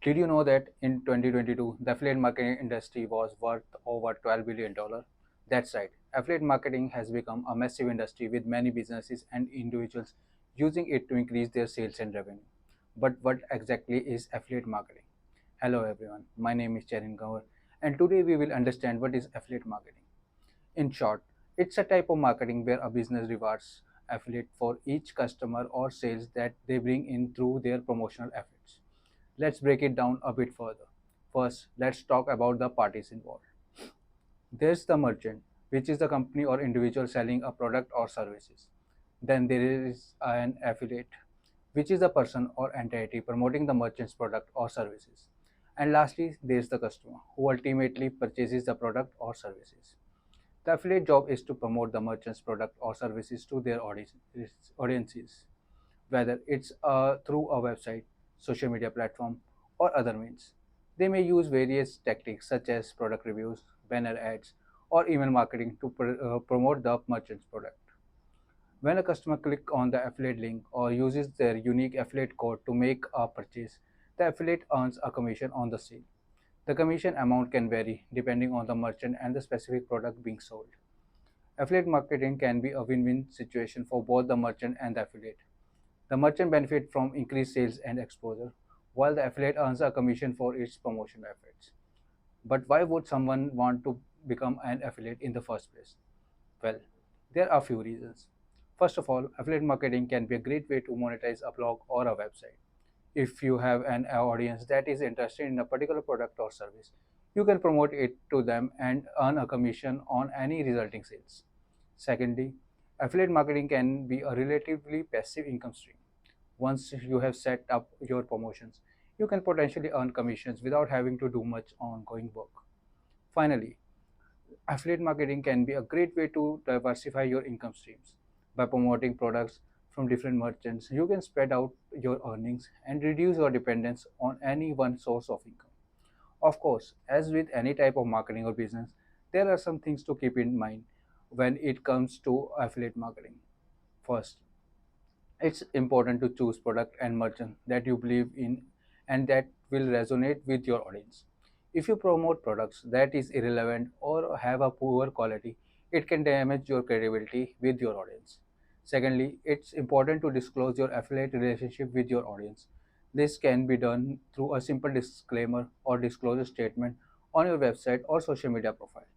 Did you know that in 2022, the affiliate marketing industry was worth over $12 billion? That's right. Affiliate marketing has become a massive industry with many businesses and individuals using it to increase their sales and revenue. But what exactly is affiliate marketing? Hello everyone, my name is Charin Gaur and today we will understand what is affiliate marketing. In short, it's a type of marketing where a business rewards affiliate for each customer or sales that they bring in through their promotional efforts. Let's break it down a bit further. First, let's talk about the parties involved. There's the merchant, which is the company or individual selling a product or services. Then there is an affiliate, which is the person or entity promoting the merchant's product or services. And lastly, there's the customer, who ultimately purchases the product or services. The affiliate job is to promote the merchant's product or services to their audiences, whether it's through a website, social media platform, or other means. They may use various tactics such as product reviews, banner ads, or email marketing to promote the merchant's product. When a customer clicks on the affiliate link or uses their unique affiliate code to make a purchase, the affiliate earns a commission on the sale. The commission amount can vary depending on the merchant and the specific product being sold. Affiliate marketing can be a win-win situation for both the merchant and the affiliate. The merchant benefits from increased sales and exposure, while the affiliate earns a commission for its promotion efforts. But why would someone want to become an affiliate in the first place? Well, there are a few reasons. First of all, affiliate marketing can be a great way to monetize a blog or a website. If you have an audience that is interested in a particular product or service, you can promote it to them and earn a commission on any resulting sales. Secondly, affiliate marketing can be a relatively passive income stream. Once you have set up your promotions, you can potentially earn commissions without having to do much ongoing work. Finally, affiliate marketing can be a great way to diversify your income streams. By promoting products from different merchants, you can spread out your earnings and reduce your dependence on any one source of income. Of course, as with any type of marketing or business, there are some things to keep in mind when it comes to affiliate marketing. First, it's important to choose product and merchant that you believe in and that will resonate with your audience. If you promote products that is irrelevant or have a poor quality, it can damage your credibility with your audience. Secondly, it's important to disclose your affiliate relationship with your audience. This can be done through a simple disclaimer or disclosure statement on your website or social media profile.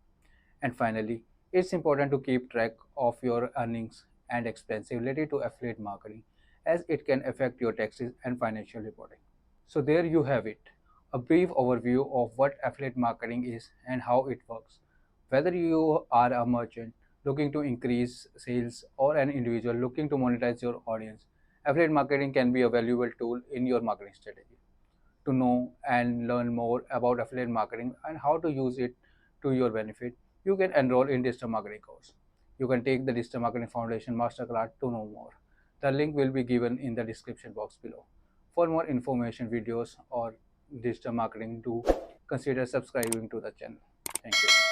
And finally, it's important to keep track of your earnings and expenses related to affiliate marketing as it can affect your taxes and financial reporting. So there you have it, a brief overview of what affiliate marketing is and how it works. Whether you are a merchant looking to increase sales or an individual looking to monetize your audience, affiliate marketing can be a valuable tool in your marketing strategy. To know and learn more about affiliate marketing and how to use it to your benefit, you can enroll in digital marketing course. You can take the Digital Marketing Foundation Masterclass to know more. The link will be given in the description box below. For more information, videos or digital marketing, do consider subscribing to the channel. Thank you.